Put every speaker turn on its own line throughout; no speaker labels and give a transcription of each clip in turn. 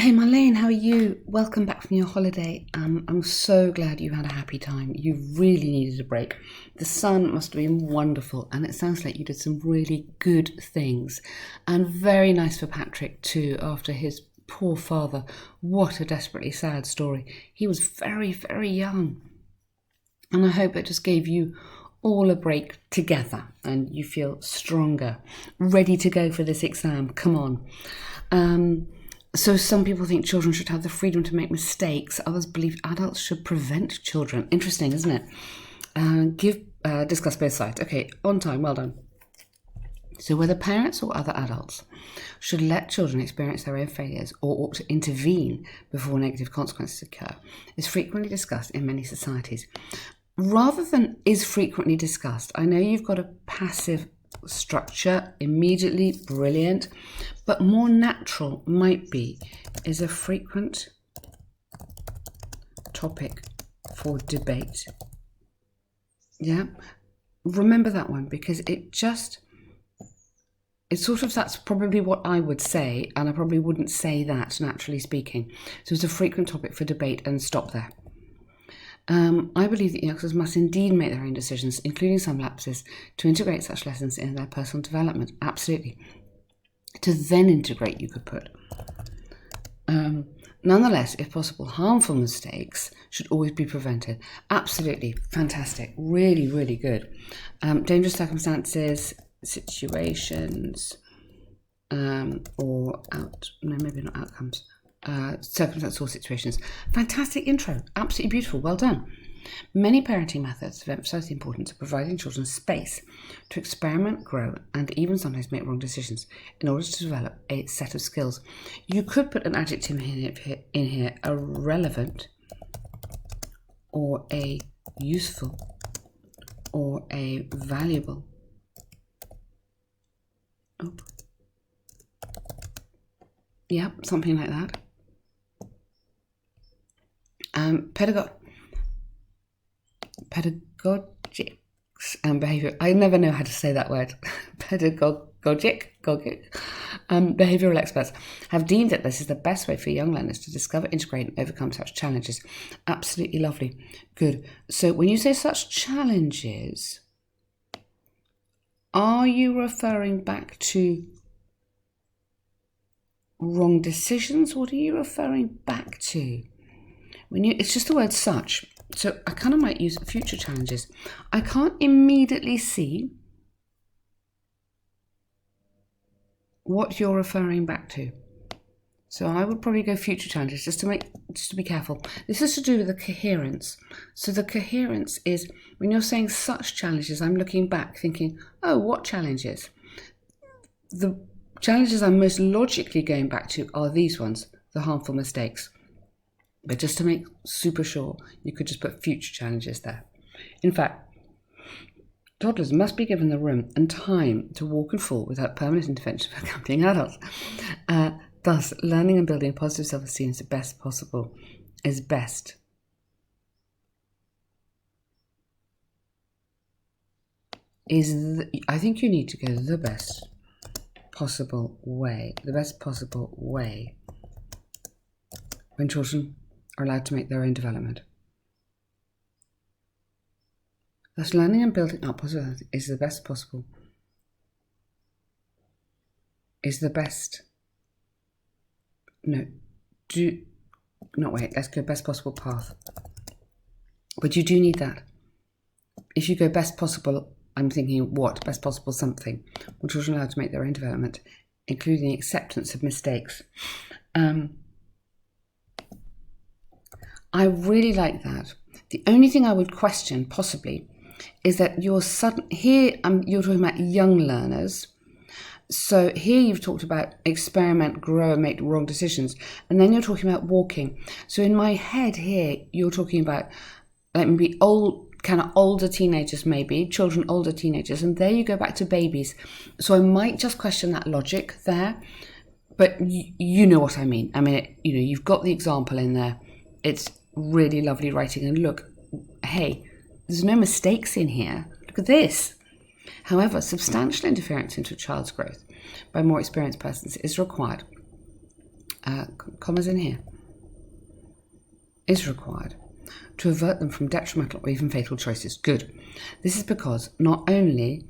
Hey Marlene, how are you? Welcome back from your holiday. I'm so glad you had a happy time. You really needed a break. The sun must have been wonderful, and it sounds like you did some really good things. And very nice for Patrick too, after his poor father. What a desperately sad story. He was very, very young. And I hope it just gave you all a break together and you feel stronger, ready to go for this exam. Come on. So some people think children should have the freedom to make mistakes. Others believe adults should prevent children. Interesting, isn't it? Discuss both sides. Okay, on time, well done. So whether parents or other adults should let children experience their own failures or ought to intervene before negative consequences occur is frequently discussed in many societies. Rather than is frequently discussed, I know you've got a passive structure immediately, brilliant, but more natural might be is a frequent topic for debate. Yeah, remember that one, because it's sort of, that's probably what I would say, and I probably wouldn't say that, naturally speaking. So it's a frequent topic for debate, and stop there. I believe that youngsters must indeed make their own decisions, including some lapses, to integrate such lessons in their personal development. Absolutely. To then integrate, you could put. Nonetheless, if possible, harmful mistakes should always be prevented. Absolutely. Fantastic. Really, really good. Dangerous circumstances, situations, maybe not outcomes. Circumstances or situations. Fantastic intro. Absolutely beautiful. Well done. Many parenting methods have emphasised the importance of providing children space to experiment, grow, and even sometimes make wrong decisions in order to develop a set of skills. You could put an adjective in here, a relevant, or a useful, or a valuable. Yeah, something like that. Pedagogics and behaviour. I never know how to say that word. Pedagogic behavioural experts have deemed that this is the best way for young learners to discover, integrate, and overcome such challenges. Absolutely lovely. Good. So when you say such challenges, are you referring back to wrong decisions? What are you referring back to? It's just the word such. So I kind of might use future challenges. I can't immediately see what you're referring back to. So I would probably go future challenges just to be careful. This is to do with the coherence. So the coherence is when you're saying such challenges, I'm looking back thinking, oh, what challenges? The challenges I'm most logically going back to are these ones, the harmful mistakes. But just to make super sure, you could just put future challenges there. In fact, toddlers must be given the room and time to walk and fall without permanent intervention from accompanying adults. Thus, learning and building positive self-esteem is best. I think you need to go the best possible way when children are allowed to make their own development. Thus, learning and building up positive is the best possible. Let's go best possible path. But you do need that. If you go best possible, I'm thinking what? Best possible something. When children are allowed to make their own development, including the acceptance of mistakes. I really like that. The only thing I would question, possibly, is that you're talking about young learners. So here you've talked about experiment, grow, and make wrong decisions, and then you're talking about walking. So in my head here, you're talking about like maybe older teenagers, maybe children, older teenagers, and there you go back to babies. So I might just question that logic there, but you know what I mean. I mean, you've got the example in there. It's really lovely writing, and look, hey, there's no mistakes in here. Look at this. However, substantial interference into a child's growth by more experienced persons is required commas in here, is required to avert them from detrimental or even fatal choices. Good. This is because not only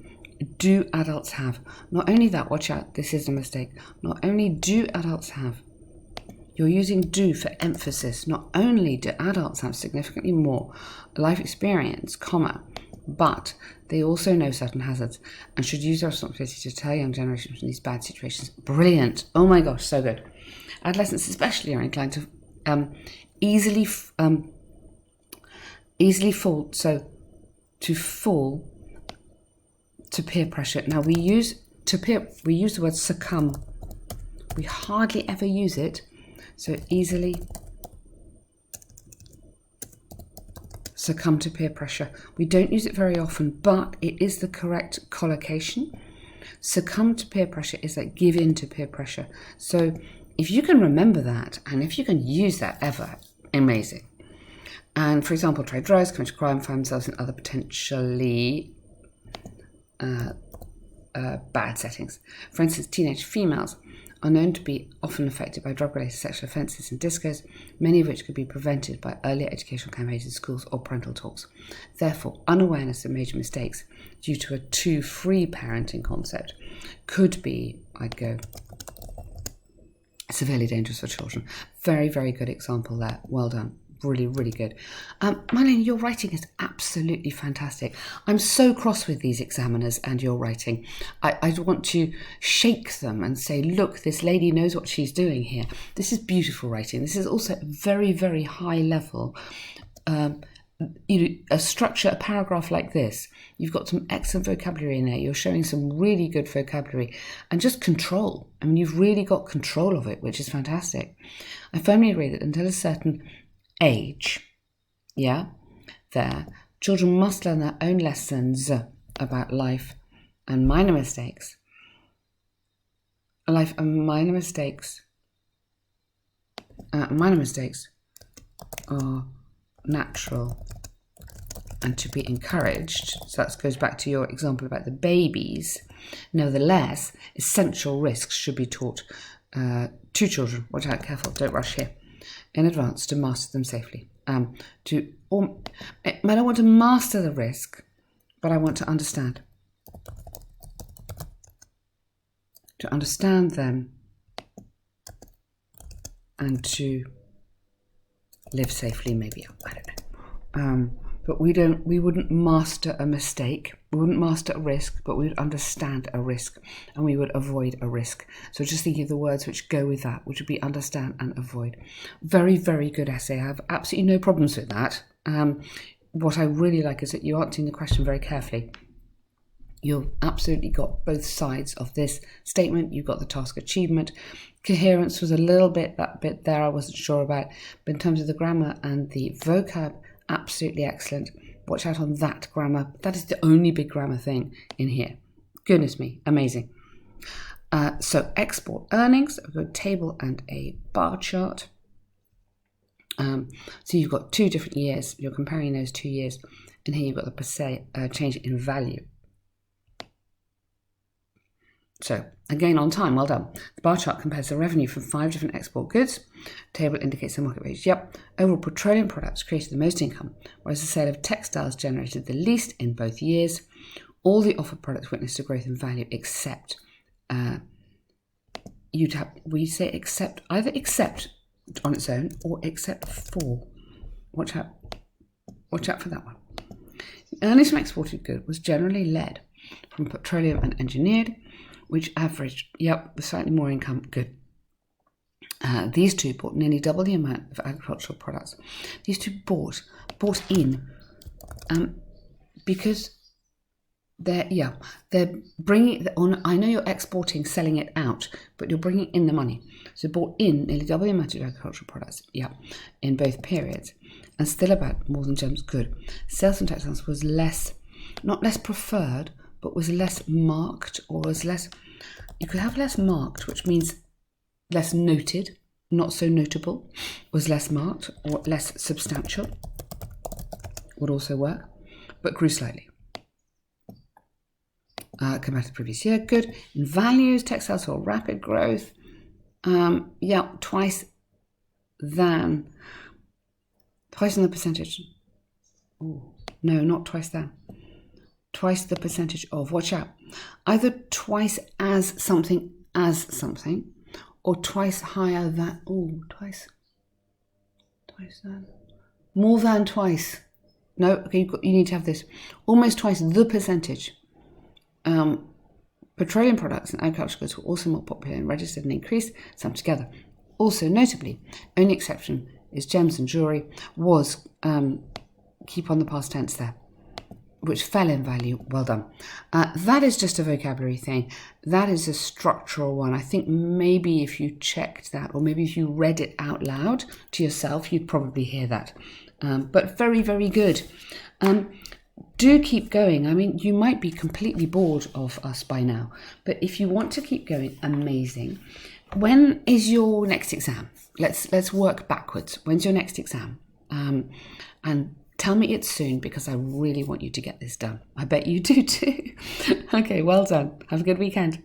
do adults have, not only that, watch out, this is a mistake, not only do adults have, you're using do for emphasis, not only do adults have significantly more life experience, comma, but they also know certain hazards and should use their responsibility to tell young generations from these bad situations. Brilliant. Oh my gosh, so good. Adolescents especially are inclined to easily fall to peer pressure. Now we use the word succumb. We hardly ever use it. So easily succumb to peer pressure. We don't use it very often, but it is the correct collocation. Succumb to peer pressure is like give in to peer pressure. So if you can remember that, and if you can use that ever, amazing. And for example, try drugs, commit a crime, find themselves in other potentially bad settings. For instance, teenage females are known to be often affected by drug-related sexual offences and discos, many of which could be prevented by earlier educational campaigns in schools or parental talks. Therefore, unawareness of major mistakes due to a too free parenting concept could be, I'd go, severely dangerous for children. Very, very good example there. Well done. Really, really good. Marlene, your writing is absolutely fantastic. I'm so cross with these examiners and your writing. I want to shake them and say, look, this lady knows what she's doing here. This is beautiful writing. This is also very, very high level. A structure, a paragraph like this, you've got some excellent vocabulary in there. You're showing some really good vocabulary and just control. I mean, you've really got control of it, which is fantastic. I firmly agree that until a certain age, children must learn their own lessons about life and minor mistakes. Minor mistakes are natural and to be encouraged. So that goes back to your example about the babies. Nevertheless, essential risks should be taught to children. Watch out, careful, don't rush here. In advance to master them safely. I don't want to master the risk, but I want to understand. To understand them and to live safely, maybe. I don't know. But we wouldn't master a mistake. We wouldn't master a risk, but we would understand a risk and we would avoid a risk. So just thinking of the words which go with that, which would be understand and avoid. Very, very good essay. I have absolutely no problems with that. What I really like is that you're answering the question very carefully. You've absolutely got both sides of this statement. You've got the task achievement. Coherence was a little bit, that bit there I wasn't sure about. But in terms of the grammar and the vocab, absolutely excellent. Watch out on that grammar. That is the only big grammar thing in here. Goodness me, amazing. So export earnings, a good table and a bar chart. So you've got 2 different years. You're comparing those 2 years. And here you've got the change in value. So, again on time, well done. The bar chart compares the revenue from 5 different export goods. The table indicates the market rates. Yep. Overall, petroleum products created the most income, whereas the sale of textiles generated the least in both years. All the offered products witnessed a growth in value except, we say except, either except on its own or except for. Watch out for that one. The earnings from exported goods was generally led from petroleum and engineered, which averaged, slightly more income, good. These two bought nearly double the amount of agricultural products. These two bought in, because they're bringing it on. I know you're exporting, selling it out, but you're bringing in the money. So bought in nearly double the amount of agricultural products, in both periods, and still about more than gems, good. Sales from textiles was not less preferred, but was less marked, or was less, you could have less marked, which means less noted, not so notable, was less marked, or less substantial, would also work, but grew slightly. Compared to the previous year, good. In values, textiles saw rapid growth, Yeah, twice than the percentage. Oh, no, not twice than. Twice the percentage of. Watch out. Either twice as something, or twice higher than. Oh, twice than. More than twice. No, okay, you need to have this. Almost twice the percentage. Petroleum products and agricultural goods were also more popular and registered and increased, some together. Also, notably, only exception is gems and jewellery was, keep on the past tense there, which fell in value. Well done. That is just a vocabulary thing. That is a structural one. I think maybe if you checked that, or maybe if you read it out loud to yourself, you'd probably hear that. But very, very good. Do keep going. I mean, you might be completely bored of us by now, but if you want to keep going, amazing. When is your next exam? Let's work backwards. When's your next exam? And tell me it's soon, because I really want you to get this done. I bet you do too. Okay, well done. Have a good weekend.